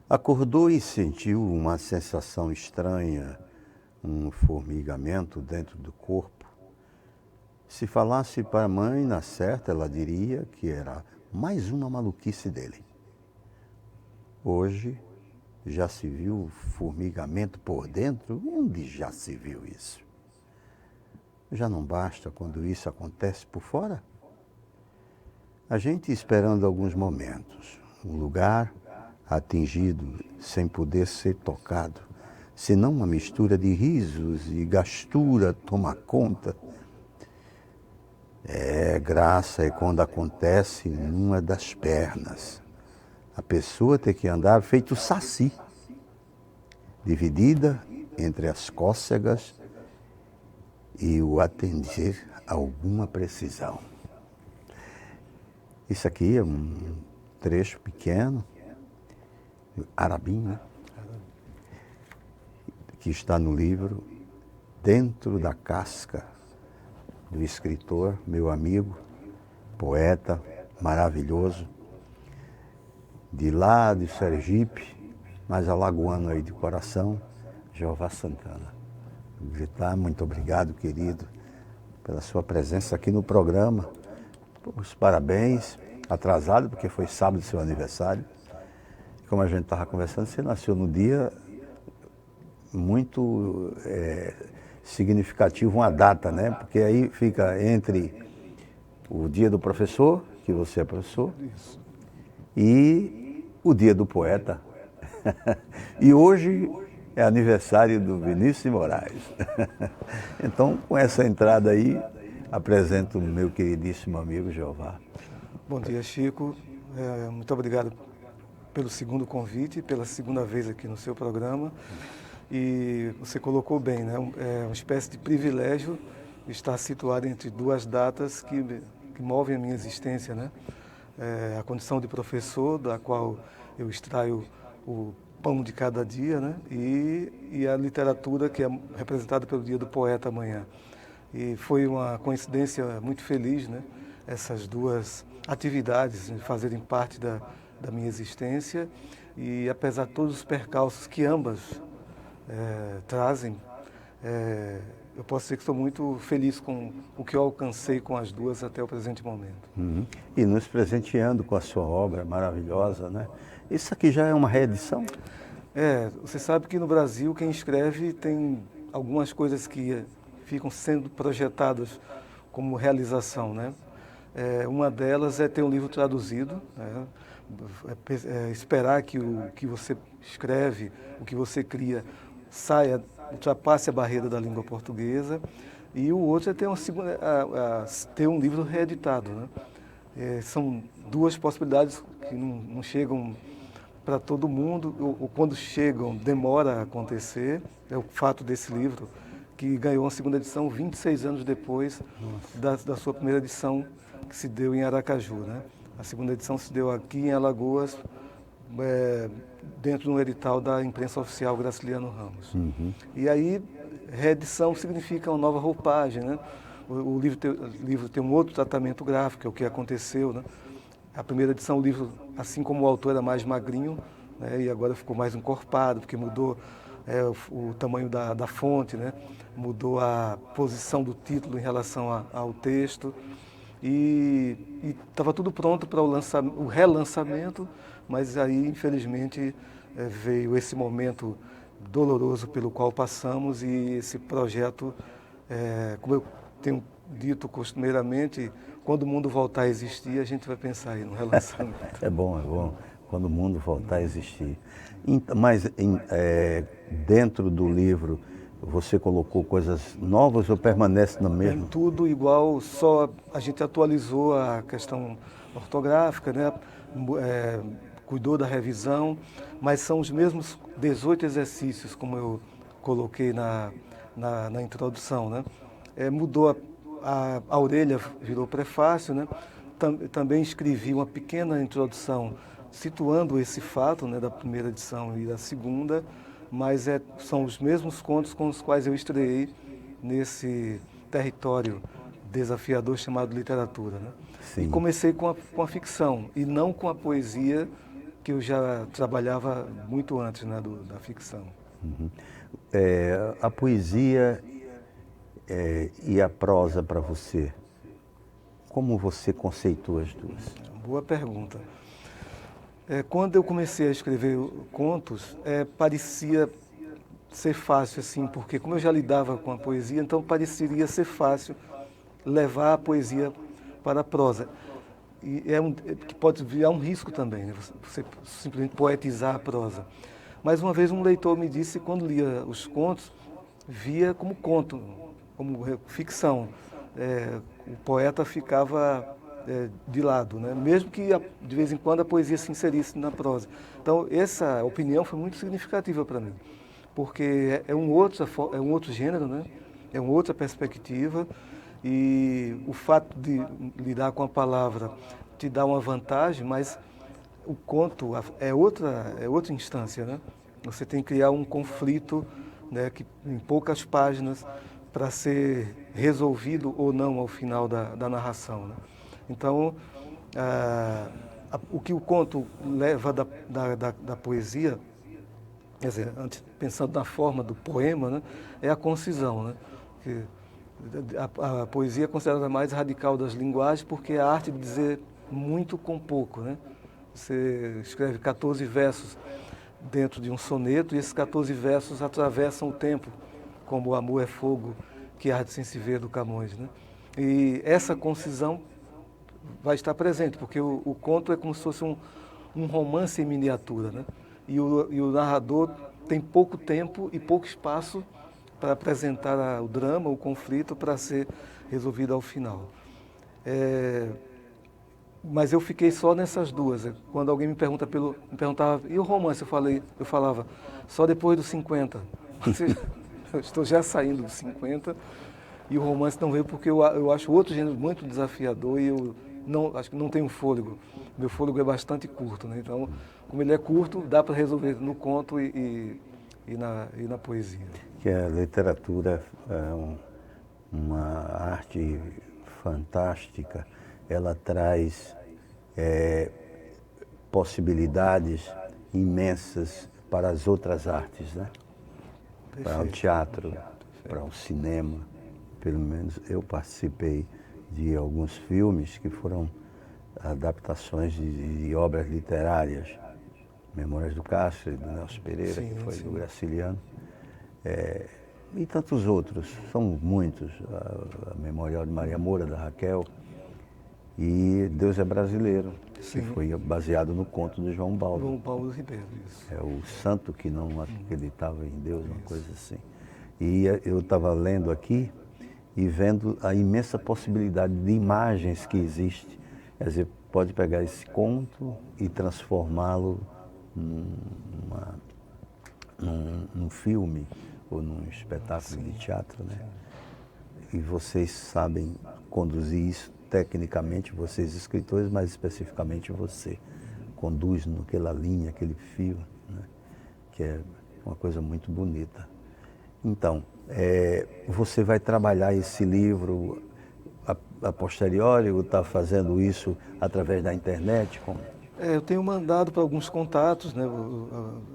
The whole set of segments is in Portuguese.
Acordou e sentiu uma sensação estranha, um formigamento dentro do corpo. Se falasse para a mãe, na certa, ela diria que era mais uma maluquice dele. Hoje, já se viu formigamento por dentro? Onde já se viu isso? Já não basta quando isso acontece por fora? A gente esperando alguns momentos, um lugar atingido sem poder ser tocado, senão uma mistura de risos e gastura toma conta. Graça é quando acontece numa das pernas. A pessoa tem que andar feito saci, dividida entre as cócegas e o atender a alguma precisão. Isso aqui é um trecho pequeno, arabinho, né? Que está no livro Dentro da Casca, do escritor, meu amigo, poeta maravilhoso, de lá de Sergipe, mas alagoano aí de coração, Jeová Santana. Gritar, muito obrigado, querido, pela sua presença aqui no programa. Os parabéns, atrasado, porque foi sábado seu aniversário. Como a gente estava conversando, você nasceu no dia muito significativo, uma data, né? Porque aí fica entre o dia do professor, que você é professor, isso, e o dia do poeta. E hoje é aniversário do Vinícius de Moraes. Então, com essa entrada aí, apresento o meu queridíssimo amigo Jeová. Bom dia, Chico. Muito obrigado pelo segundo convite, pela segunda vez aqui no seu programa. E você colocou bem, né? É uma espécie de privilégio estar situado entre duas datas que movem a minha existência, né? A condição de professor, da qual eu extraio o pão de cada dia, né? E a literatura, que é representada pelo Dia do Poeta amanhã. E foi uma coincidência muito feliz, né? Essas duas atividades fazerem parte da minha existência, e apesar de todos os percalços que ambas trazem, eu posso dizer que estou muito feliz com o que eu alcancei com as duas até o presente momento. E nos presenteando com a sua obra maravilhosa, né? Isso aqui já é uma reedição? Você sabe que no Brasil quem escreve tem algumas coisas que ficam sendo projetadas como realização, né? Uma delas é ter um livro traduzido, né? Esperar que o que você escreve, o que você cria, saia, ultrapasse a barreira da língua portuguesa. E o outro é ter ter um livro reeditado, né? São duas possibilidades que não chegam para todo mundo, ou quando chegam, demora a acontecer. É o fato desse livro, que ganhou uma segunda edição 26 anos depois da sua primeira edição, que se deu em Aracaju, né? A segunda edição se deu aqui em Alagoas, dentro de um edital da imprensa oficial Graciliano Ramos. E aí, reedição significa uma nova roupagem, né? O livro tem um outro tratamento gráfico, é o que aconteceu, né? A primeira edição, o livro, assim como o autor era mais magrinho, né? E agora ficou mais encorpado, porque mudou o tamanho da fonte, né? Mudou a posição do título em relação ao texto. E estava tudo pronto para o relançamento, mas aí, infelizmente, veio esse momento doloroso pelo qual passamos, e esse projeto, como eu tenho dito costumeiramente, quando o mundo voltar a existir, a gente vai pensar aí no relançamento. É bom, quando o mundo voltar a existir. Mas dentro do livro, você colocou coisas novas ou permanece no mesmo? Tem tudo igual, só a gente atualizou a questão ortográfica, né? Cuidou da revisão, mas são os mesmos 18 exercícios, como eu coloquei na introdução, né? Mudou a orelha, virou prefácio, né? Também escrevi uma pequena introdução situando esse fato, né, da primeira edição e da segunda, mas são os mesmos contos com os quais eu estreei território desafiador chamado literatura, né? Sim. E comecei com a ficção e não com a poesia, que eu já trabalhava muito antes, né, da ficção. Uhum. A poesia e a prosa para você, como você conceitua as duas? Boa pergunta. Quando eu comecei a escrever contos, parecia ser fácil, assim, porque como eu já lidava com a poesia, então pareceria ser fácil levar a poesia para a prosa. E que pode virar um risco também, né? Você simplesmente poetizar a prosa. Mas uma vez um leitor me disse, quando lia os contos, via como conto, como ficção. O poeta ficava de lado, né? Mesmo que de vez em quando a poesia se inserisse na prosa. Então essa opinião foi muito significativa para mim, porque é um outro gênero, né? É uma outra perspectiva, e o fato de lidar com a palavra te dá uma vantagem, mas o conto é outra instância, né? Você tem que criar um conflito, né, em poucas páginas, para ser resolvido ou não ao final da narração, né? Então, o que o conto leva da poesia, quer dizer, antes, pensando na forma do poema, né, é a concisão, né? Que a poesia é considerada a mais radical das linguagens porque é a arte de dizer muito com pouco, né? Você escreve 14 versos dentro de um soneto e esses 14 versos atravessam o tempo, como O Amor é Fogo, que arde sem se ver, do Camões, né? E essa concisão vai estar presente, porque o conto é como se fosse um romance em miniatura, né? E o narrador tem pouco tempo e pouco espaço para apresentar o drama, o conflito, para ser resolvido ao final. Mas eu fiquei só nessas duas. Quando alguém me perguntava, e o romance? Eu falava, só depois dos 50. Ou seja, eu estou já saindo dos 50 e o romance não veio porque eu acho outro gênero muito desafiador e eu acho que não tenho fôlego. Meu fôlego é bastante curto, né? Então, como ele é curto, dá para resolver no conto e na poesia. Que a literatura é uma arte fantástica, ela traz possibilidades imensas para as outras artes, né? Para o teatro, para o cinema. Pelo menos eu participei de alguns filmes que foram adaptações de obras literárias. Memórias do Castro, do Nelson Pereira, Sim, que foi sim. do Graciliano. E tantos outros, são muitos. A Memorial de Maria Moura, da Raquel. E Deus é Brasileiro, Sim. que foi baseado no conto do João Baldo. João Paulo Ribeiro, isso. É o santo que não acreditava em Deus, uma coisa assim. E eu estava lendo aqui e vendo a imensa possibilidade de imagens que existe. Quer dizer, pode pegar esse conto e transformá-lo num filme ou num espetáculo de teatro, né? E vocês sabem conduzir isso tecnicamente, vocês escritores, mas especificamente você conduz naquela linha, aquele fio, né? Que é uma coisa muito bonita. Então, você vai trabalhar esse livro a posteriori ou está fazendo isso através da internet? Como? Eu tenho mandado para alguns contatos, né,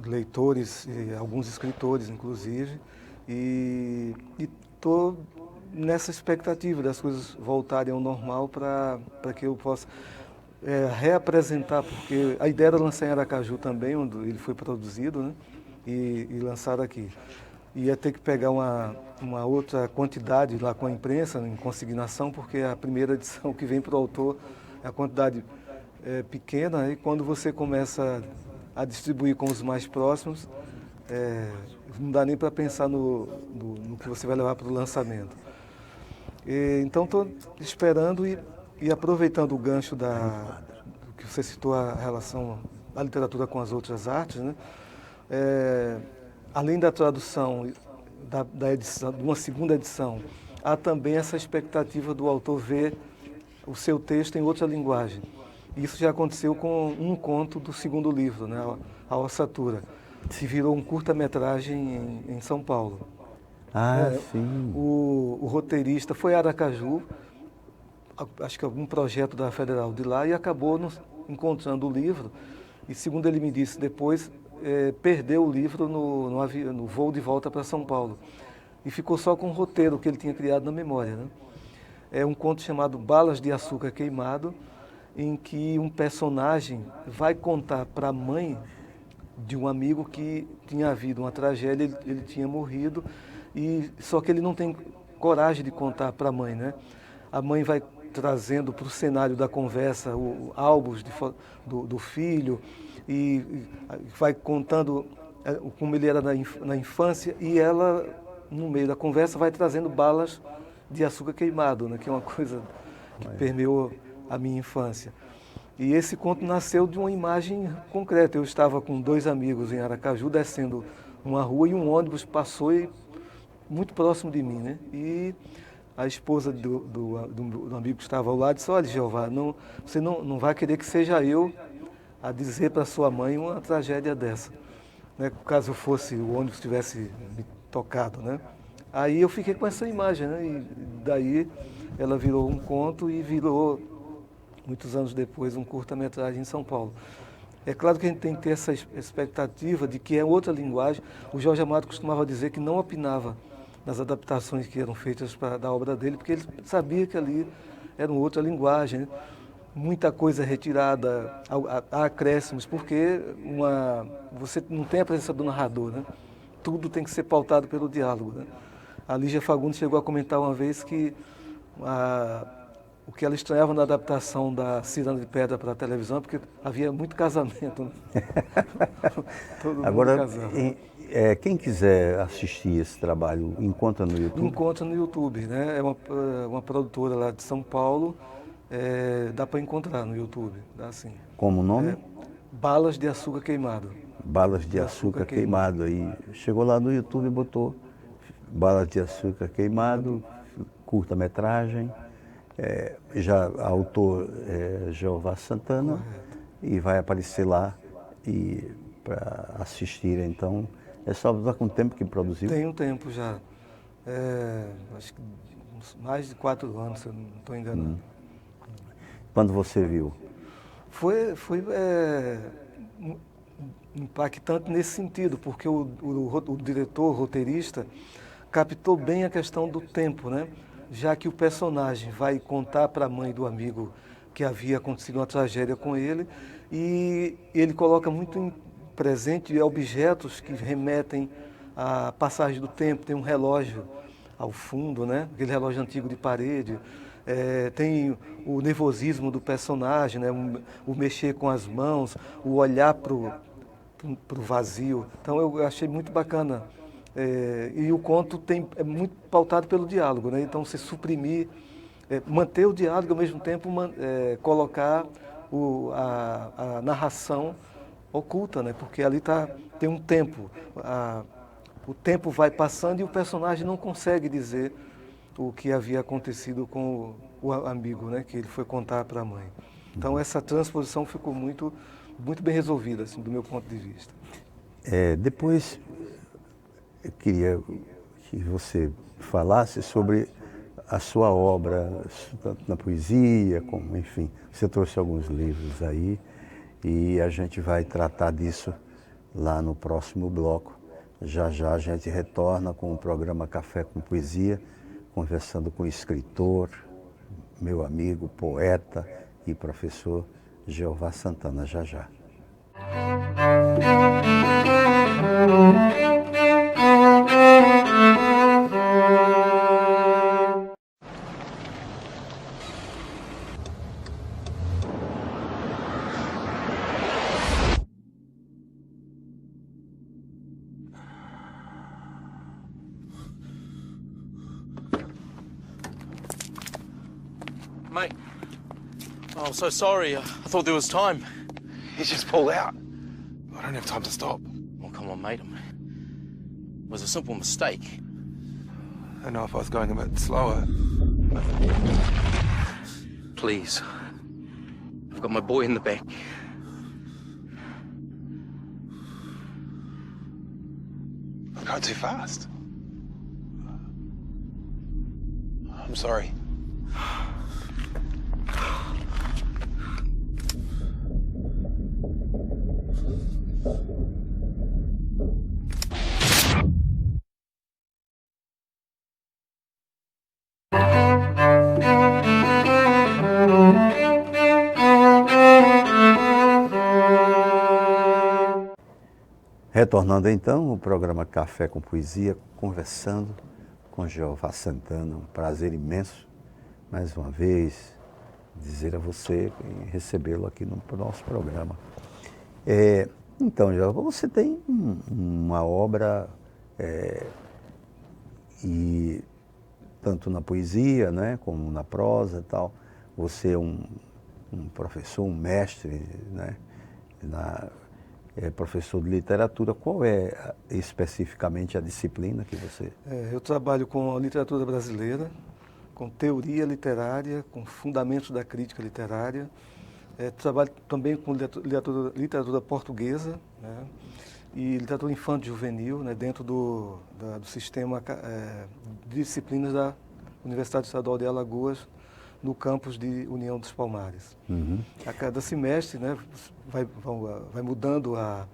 leitores, e alguns escritores, inclusive, e estou nessa expectativa das coisas voltarem ao normal para que eu possa reapresentar, porque a ideia era lançar em Aracaju também, onde ele foi produzido, né, e lançado aqui. Ia ter que pegar uma outra quantidade lá com a imprensa, em consignação, porque a primeira edição que vem para o autor é a quantidade pequena, e quando você começa a distribuir com os mais próximos, não dá nem para pensar no que você vai levar para o lançamento. Então estou esperando e aproveitando o gancho do que você citou, a relação da literatura com as outras artes, né? Além da tradução da edição, de uma segunda edição, há também essa expectativa do autor ver o seu texto em outra linguagem. Isso já aconteceu com um conto do segundo livro, né, A Ossatura, que virou um curta-metragem em São Paulo. Ah, sim. O roteirista foi a Aracaju, acho que algum projeto da Federal de lá, e acabou encontrando o livro. E segundo ele me disse depois, perdeu o livro no voo de volta para São Paulo. E ficou só com o roteiro que ele tinha criado na memória, né? É um conto chamado Balas de Açúcar Queimado, em que um personagem vai contar para a mãe de um amigo que tinha havido uma tragédia, ele tinha morrido, só que ele não tem coragem de contar para a mãe, né? A mãe vai trazendo para o cenário da conversa álbuns do filho e vai contando como ele era na infância, e ela, no meio da conversa, vai trazendo balas de açúcar queimado, né? Que é uma coisa que permeou a minha infância. E esse conto nasceu de uma imagem concreta. Eu estava com 2 amigos em Aracaju, descendo uma rua, e um ônibus passou muito próximo de mim, né? E a esposa do amigo que estava ao lado disse: olha, Jeová, você não vai querer que seja eu a dizer para sua mãe uma tragédia dessa, né? Caso o ônibus tivesse me tocado, né? Aí eu fiquei com essa imagem, né? E daí ela virou um conto e virou, muitos anos depois, um curta-metragem em São Paulo. É claro que a gente tem que ter essa expectativa de que é outra linguagem. O Jorge Amado costumava dizer que não opinava nas adaptações que eram feitas da obra dele, porque ele sabia que ali era uma outra linguagem, né? Muita coisa retirada, há acréscimos, porque você não tem a presença do narrador, né? Tudo tem que ser pautado pelo diálogo, né? A Lígia Fagundes chegou a comentar uma vez que o que ela estranhava na adaptação da Ciranda de Pedra para a televisão, porque havia muito casamento, né? Todo mundo Agora, casava. quem quiser assistir esse trabalho, encontra no YouTube? Encontra no YouTube, né? É uma produtora lá de São Paulo, dá para encontrar no YouTube, dá sim. Como o nome? Balas de Açúcar Queimado. Balas de Açúcar Queimado. Aí chegou lá no YouTube e botou Balas de Açúcar Queimado, curta-metragem. Já autor Jeová Santana. Correto. E vai aparecer lá para assistir. Então, é só dar com o tempo que produziu? Tem um tempo já. Acho que mais de 4 anos, se eu não estou enganado. Quando você viu? Foi impactante nesse sentido, porque o diretor, o roteirista, captou bem a questão do tempo, né? Já que o personagem vai contar para a mãe do amigo que havia acontecido uma tragédia com ele, e ele coloca muito presente objetos que remetem à passagem do tempo. Tem um relógio ao fundo, né? Aquele relógio antigo de parede. Tem o nervosismo do personagem, né? O mexer com as mãos, o olhar para o vazio. Então eu achei muito bacana. E o conto é muito pautado pelo diálogo, né? Então você suprimir, manter o diálogo e ao mesmo tempo colocar a narração oculta, né? Porque ali tem um tempo. O tempo vai passando e o personagem não consegue dizer o que havia acontecido com o amigo, né? Que ele foi contar para a mãe. Então essa transposição ficou muito, muito bem resolvida, assim, do meu ponto de vista. Depois eu queria que você falasse sobre a sua obra, tanto na poesia, como, enfim, você trouxe alguns livros aí, e a gente vai tratar disso lá no próximo bloco. Já já a gente retorna com o programa Café com Poesia, conversando com o escritor, meu amigo, poeta e professor Jeová Santana, já já. Mate, I'm so sorry. I thought there was time. He's just pulled out. I don't have time to stop. Oh, come on, mate. It was a simple mistake. I don't know if I was going a bit slower. Please. I've got my boy in the back. I'm going too fast. I'm sorry. Retornando então o programa Café com Poesia, conversando com Jeová Santana, um prazer imenso, mais uma vez, dizer a você e recebê-lo aqui no nosso programa. Então, Jeová, você tem uma obra, e tanto na poesia, né, como na prosa e tal, você é um professor, um mestre, né, professor de literatura. Qual é especificamente a disciplina que você... Eu trabalho com a literatura brasileira, com teoria literária, com fundamentos da crítica literária. Trabalho também com literatura portuguesa, né, e literatura infanto-juvenil, né, dentro do sistema de disciplinas da Universidade Estadual de Alagoas, no campus de União dos Palmares. Uhum. A cada semestre, né, vai mudando a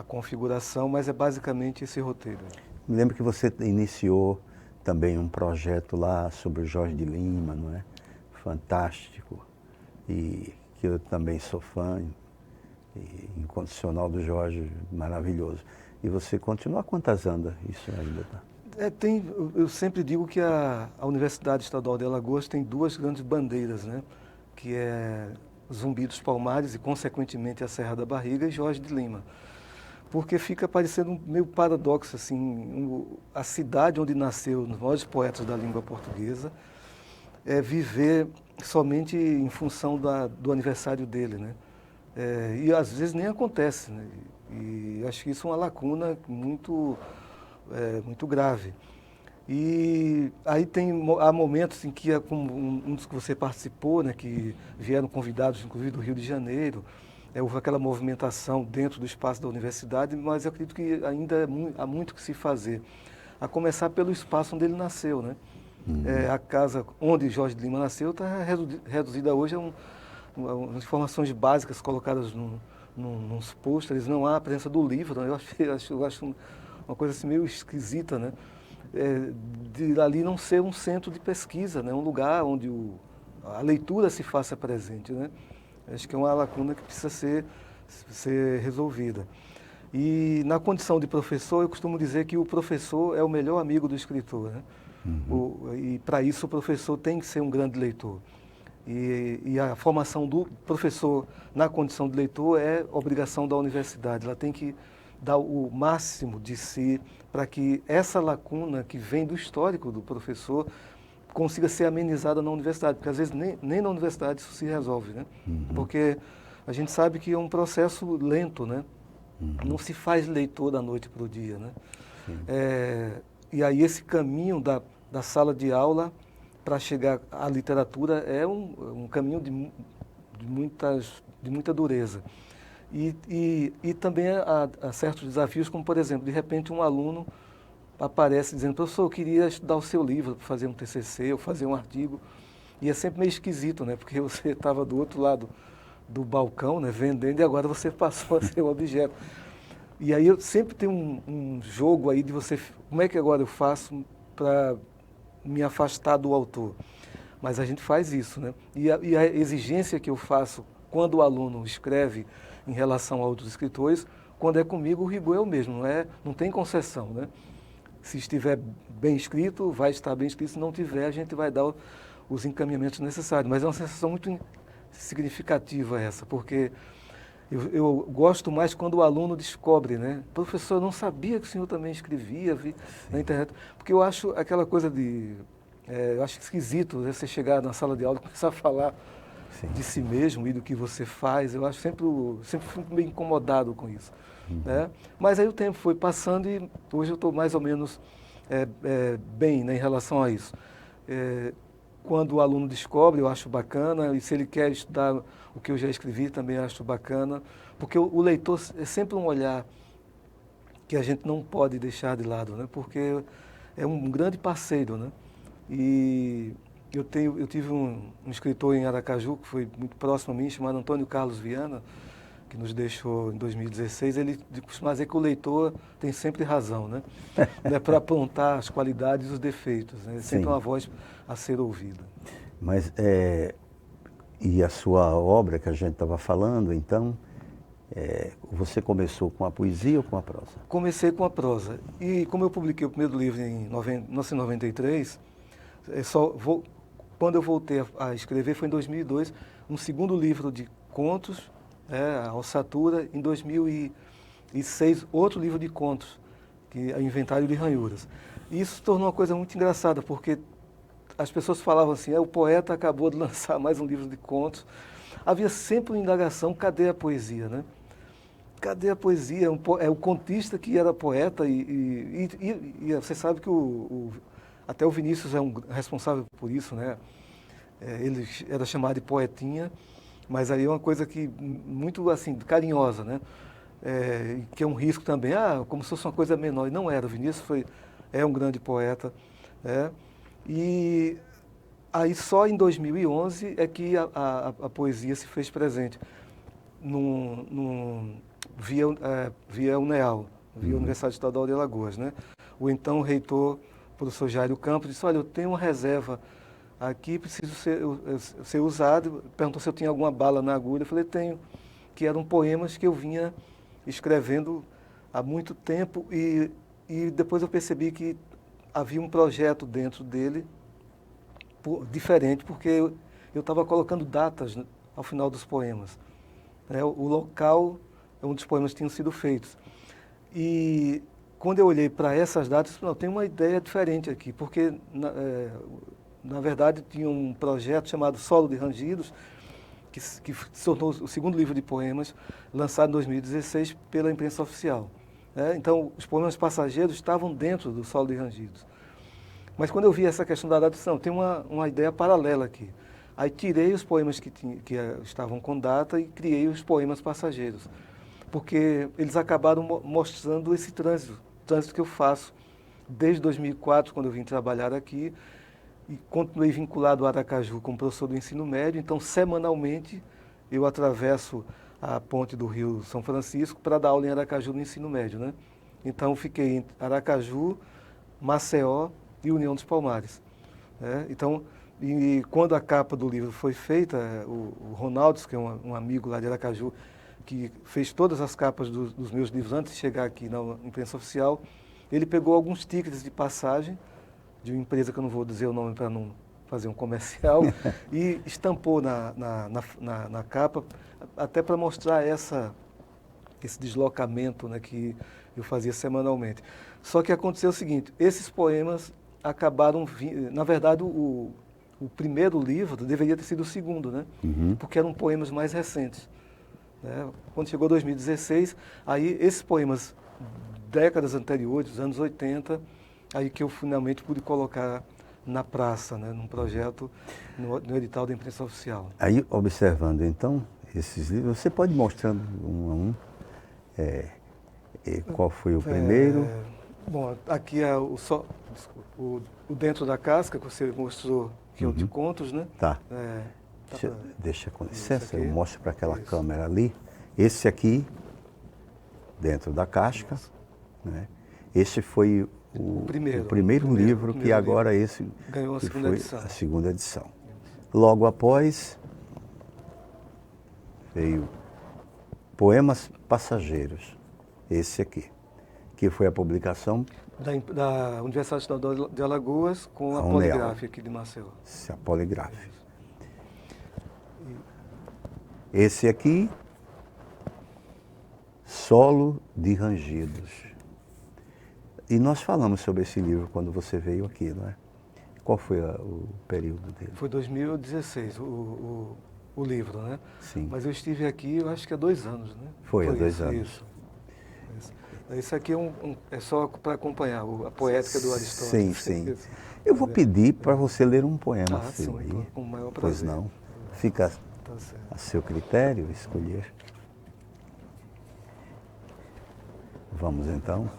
configuração, mas é basicamente esse roteiro. Me lembro que você iniciou também um projeto lá sobre o Jorge de Lima, não é? Fantástico. E que eu também sou fã incondicional do Jorge, maravilhoso. E você continua? Quantas anda isso ainda? Tá? Eu sempre digo que a Universidade Estadual de Alagoas tem duas grandes bandeiras, né? Que é Zumbi dos Palmares e, consequentemente, a Serra da Barriga e Jorge de Lima. Porque fica parecendo um meio paradoxo, assim, a cidade onde nasceu os maiores poetas da língua portuguesa viver somente em função do aniversário dele, né? E às vezes nem acontece, né? E acho que isso é uma lacuna muito grave. E aí há momentos em que, como um dos que você participou, né, que vieram convidados, inclusive do Rio de Janeiro, houve aquela movimentação dentro do espaço da universidade, mas eu acredito que ainda há muito que se fazer. A começar pelo espaço onde ele nasceu, né? A casa onde Jorge de Lima nasceu está reduzida hoje a umas informações básicas colocadas nos pôsteres. Não há a presença do livro, né? Eu acho uma coisa assim meio esquisita, né? De ali não ser um centro de pesquisa, né? Um lugar onde a leitura se faça presente, né? Acho que é uma lacuna que precisa ser resolvida. E na condição de professor, eu costumo dizer que o professor é o melhor amigo do escritor, né? E para isso o professor tem que ser um grande leitor. E a formação do professor na condição de leitor é obrigação da universidade. Ela tem que dar o máximo de si para que essa lacuna que vem do histórico do professor consiga ser amenizada na universidade, porque às vezes nem na universidade isso se resolve, né? Porque a gente sabe que é um processo lento, né? Não se faz leitor da noite para o dia, né? E aí esse caminho da sala de aula para chegar à literatura é um caminho de muita dureza. E também há certos desafios, como, por exemplo, de repente um aluno aparece dizendo: professor, eu queria estudar o seu livro para fazer um TCC ou fazer um artigo. E é sempre meio esquisito, né? Porque você estava do outro lado do balcão, né, vendendo, e agora você passou a ser o objeto. E aí eu sempre tenho um jogo aí de você, como é que agora eu faço para me afastar do autor? Mas a gente faz isso, né? E a exigência que eu faço quando o aluno escreve em relação a outros escritores, quando é comigo, o rigor é o mesmo, não tem concessão, né? Se estiver bem escrito, vai estar bem escrito. Se não tiver, a gente vai dar os encaminhamentos necessários. Mas é uma sensação muito significativa essa, porque eu gosto mais quando o aluno descobre, né? Professor, eu não sabia que o senhor também escrevia, vi na internet. Porque eu acho aquela coisa eu acho esquisito, né, você chegar na sala de aula e começar a falar de si mesmo e do que você faz. Eu acho sempre fico meio incomodado com isso. Né? Mas aí o tempo foi passando e hoje eu estou mais ou menos bem, né, em relação a isso. Quando o aluno descobre, eu acho bacana, e se ele quer estudar o que eu já escrevi, também acho bacana, porque o leitor é sempre um olhar que a gente não pode deixar de lado, né? Porque é um grande parceiro, né? E Eu tive um escritor em Aracaju que foi muito próximo a mim, chamado Antônio Carlos Viana, que nos deixou em 2016. Ele costuma dizer que o leitor tem sempre razão, né? Não é para apontar as qualidades e os defeitos, né? É sempre Sim. uma voz a ser ouvida. Mas, e a sua obra que a gente estava falando, então, você começou com a poesia ou com a prosa? Comecei com a prosa. E como eu publiquei o primeiro livro em 1993, quando eu voltei a escrever foi em 2002, um segundo livro de contos, a Ossatura, em 2006, outro livro de contos, que é o Inventário de Ranhuras. E isso se tornou uma coisa muito engraçada, porque as pessoas falavam assim, o poeta acabou de lançar mais um livro de contos. Havia sempre uma indagação, cadê a poesia, né? Cadê a poesia? É o contista que era poeta e você sabe que até o Vinícius é um responsável por isso, né? Ele era chamado de poetinha, mas aí é uma coisa que muito assim carinhosa, né? Que é um risco também, como se fosse uma coisa menor. E não era. O Vinícius é um grande poeta, e aí só em 2011 é que a poesia se fez presente via UNEAL, via Universidade Estadual de Alagoas, né? O então reitor, professor Jairo Campos, disse, olha, eu tenho uma reserva aqui, preciso ser usado. Perguntou se eu tinha alguma bala na agulha. Eu falei, tenho, que eram poemas que eu vinha escrevendo há muito tempo e depois eu percebi que havia um projeto dentro dele diferente, porque eu estava colocando datas ao final dos poemas. O local onde os poemas tinham sido feitos. E quando eu olhei para essas datas, eu disse, não, tem uma ideia diferente aqui, porque, na verdade, tinha um projeto chamado Solo de Rangidos, que se tornou o segundo livro de poemas, lançado em 2016 pela imprensa oficial. Então, os poemas passageiros estavam dentro do Solo de Rangidos. Mas quando eu vi essa questão da data, eu disse, não, tem uma ideia paralela aqui. Aí tirei os poemas que estavam com data e criei os poemas passageiros, porque eles acabaram mostrando esse trânsito que eu faço desde 2004, quando eu vim trabalhar aqui, e continuei vinculado ao Aracaju como professor do ensino médio. Então, semanalmente, eu atravesso a ponte do Rio São Francisco para dar aula em Aracaju no ensino médio, né? Então, fiquei em Aracaju, Maceió e União dos Palmares. Então, e quando a capa do livro foi feita, o Ronaldo, que é um amigo lá de Aracaju, que fez todas as capas dos meus livros antes de chegar aqui na imprensa oficial, ele pegou alguns tickets de passagem de uma empresa que eu não vou dizer o nome para não fazer um comercial, e estampou na capa, até para mostrar esse deslocamento, né, que eu fazia semanalmente. Só que aconteceu o seguinte, esses poemas acabaram, na verdade, o primeiro livro deveria ter sido o segundo, né? Porque eram poemas mais recentes. Quando chegou 2016, aí esses poemas, décadas anteriores, dos anos 80, aí que eu finalmente pude colocar na praça, né, num projeto, no edital da imprensa oficial. Aí, observando então esses livros, você pode ir mostrando um a um qual foi o primeiro? Bom, aqui é o Dentro da Casca, que você mostrou, que é o de contos, né? Tá. Deixa com licença, eu mostro para aquela câmera ali. Esse aqui, Dentro da Casca, né? Esse foi o primeiro livro que agora esse ganhou a segunda edição. A segunda edição. Logo após veio Poemas Passageiros, esse aqui, que foi a publicação da Universidade Estadual de Alagoas com a Poligraf aqui de Maceió. A Poligraf. Esse aqui, Solo de Rangidos. E nós falamos sobre esse livro quando você veio aqui, não é? Qual foi o período dele? Foi 2016, o livro, né? Sim. Mas eu estive aqui, eu acho que há 2 anos, né? Foi há 2 anos. Isso. Esse aqui é só para acompanhar a poética do Aristóteles. Sim. Eu vou pedir para você ler um poema seu aí. Com o maior prazer. Pois não. Fica a seu critério escolher. Vamos então.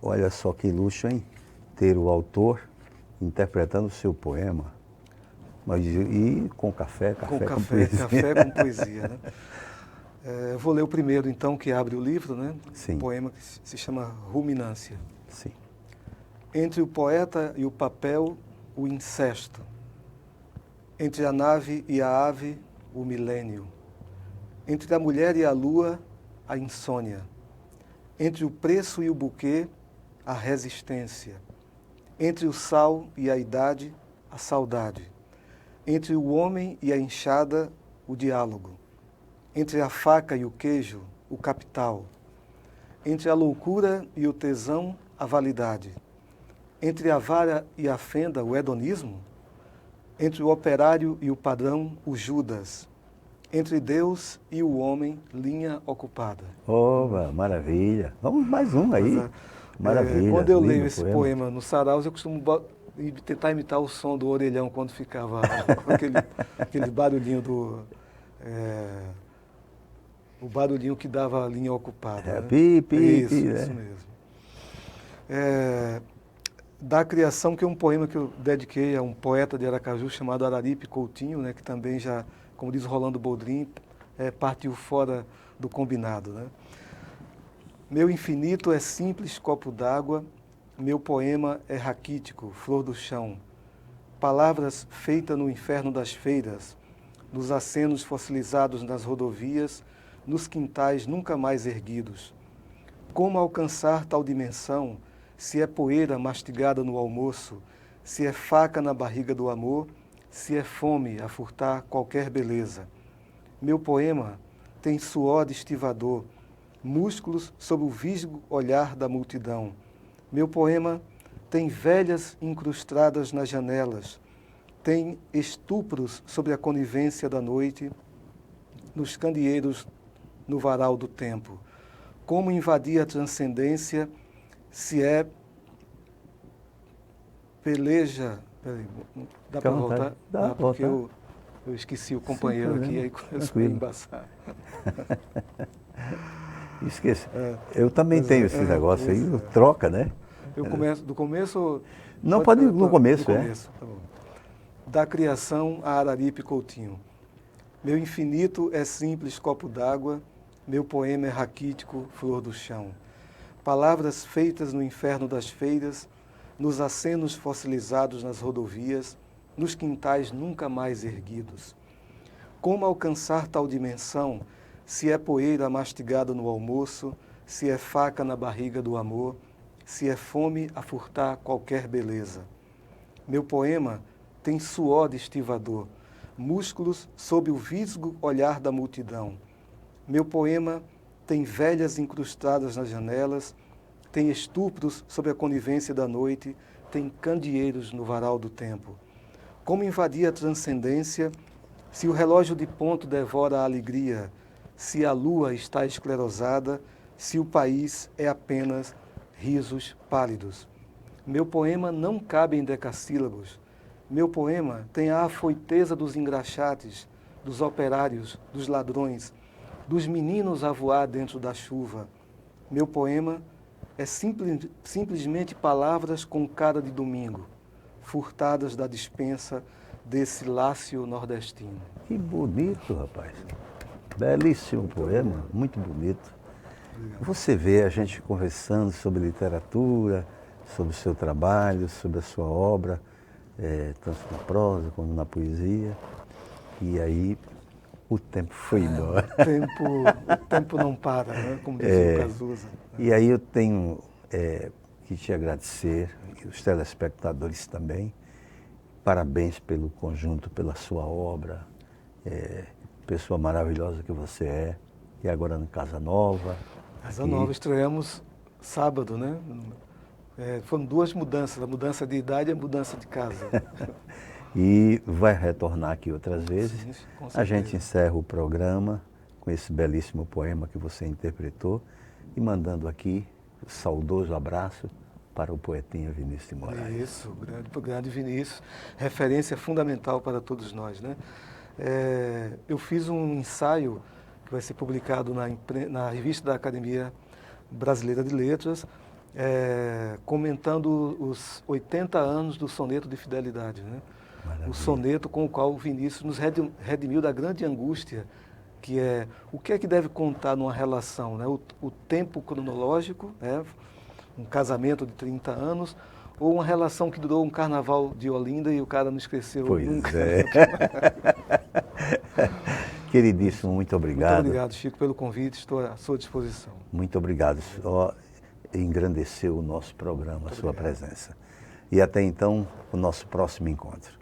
Olha só que luxo, hein? Ter o autor interpretando o seu poema, mas e com café com poesia. Café com poesia, né? Eu vou ler o primeiro, então, que abre o livro, né? Sim. Um poema que se chama Ruminância. Sim. Entre o poeta e o papel, o incesto. Entre a nave e a ave, o milênio. Entre a mulher e a lua, a insônia. Entre o preço e o buquê, a resistência. Entre o sal e a idade, a saudade. Entre o homem e a enxada, o diálogo. Entre a faca e o queijo, o capital. Entre a loucura e o tesão, a validade. Entre a vara e a fenda, o hedonismo. Entre o operário e o padrão, o Judas. Entre Deus e o homem, linha ocupada. Oba, maravilha. Vamos mais um aí. Maravilha. Quando eu lindo leio esse poema no saraus, eu costumo tentar imitar o som do orelhão quando ficava aquele barulhinho o barulhinho que dava a linha ocupada. Né? Isso mesmo. Da Criação, que é um poema que eu dediquei a um poeta de Aracaju chamado Araripe Coutinho, né, que também já, como diz Rolando Boldrin, partiu fora do combinado. Né? Meu infinito é simples copo d'água, meu poema é raquítico, flor do chão. Palavras feitas no inferno das feiras, nos acenos fossilizados nas rodovias, nos quintais nunca mais erguidos. Como alcançar tal dimensão, se é poeira mastigada no almoço, se é faca na barriga do amor, se é fome a furtar qualquer beleza? Meu poema tem suor de estivador, músculos sob o visgo olhar da multidão. Meu poema tem velhas incrustadas nas janelas, tem estupros sobre a conivência da noite, nos candeeiros no varal do tempo. Como invadir a transcendência, se é peleja... Peraí, dá para voltar? Dá, porque eu esqueci o companheiro aqui, aí começou a embaçar. Esqueci. Eu também tenho esse negócio aí, troca, né? Eu começo do começo? Não, pode ir no começo, Tá bom. Da Criação a Araripe Coutinho. Meu infinito é simples copo d'água, meu poema é raquítico, flor do chão. Palavras feitas no inferno das feiras, nos acenos fossilizados nas rodovias, nos quintais nunca mais erguidos. Como alcançar tal dimensão, se é poeira mastigada no almoço, se é faca na barriga do amor, se é fome a furtar qualquer beleza? Meu poema tem suor de estivador, músculos sob o visgo olhar da multidão. Meu poema tem velhas incrustadas nas janelas, tem estupros sob a conivência da noite, tem candeeiros no varal do tempo. Como invadir a transcendência, se o relógio de ponto devora a alegria, se a lua está esclerosada, se o país é apenas risos pálidos? Meu poema não cabe em decassílabos. Meu poema tem a afoiteza dos engraxates, dos operários, dos ladrões, dos meninos a voar dentro da chuva. Meu poema é simplesmente palavras com cara de domingo, furtadas da despensa desse lácio nordestino. Que bonito, rapaz. Belíssimo poema, muito bonito. Você vê a gente conversando sobre literatura, sobre o seu trabalho, sobre a sua obra, tanto na prosa como na poesia. E aí o tempo foi embora. O tempo não para, né? Como dizia o Cazuza. E aí eu tenho que te agradecer, e os telespectadores também. Parabéns pelo conjunto, pela sua obra. Pessoa maravilhosa que você é. E agora no Casa Nova. Casa Nova, estreamos sábado, né? Foram duas mudanças, a mudança de idade e a mudança de casa. E vai retornar aqui outras vezes. Sim, com certeza. A gente encerra o programa com esse belíssimo poema que você interpretou e mandando aqui o saudoso abraço para o poetinha Vinícius de Moraes. Isso, grande Vinícius, referência fundamental para todos nós, né? Eu fiz um ensaio que vai ser publicado na revista da Academia Brasileira de Letras, comentando os 80 anos do soneto de fidelidade, né? Maravilha. O soneto com o qual o Vinícius nos redimiu da grande angústia, que é o que é que deve contar numa relação, né? O tempo cronológico, né? Um casamento de 30 anos, ou uma relação que durou um carnaval de Olinda e o cara não esqueceu nunca. Pois é. Queridíssimo, muito obrigado. Muito obrigado, Chico, pelo convite, estou à sua disposição. Muito obrigado. Só engrandeceu o nosso programa, a sua presença. E até então, o nosso próximo encontro.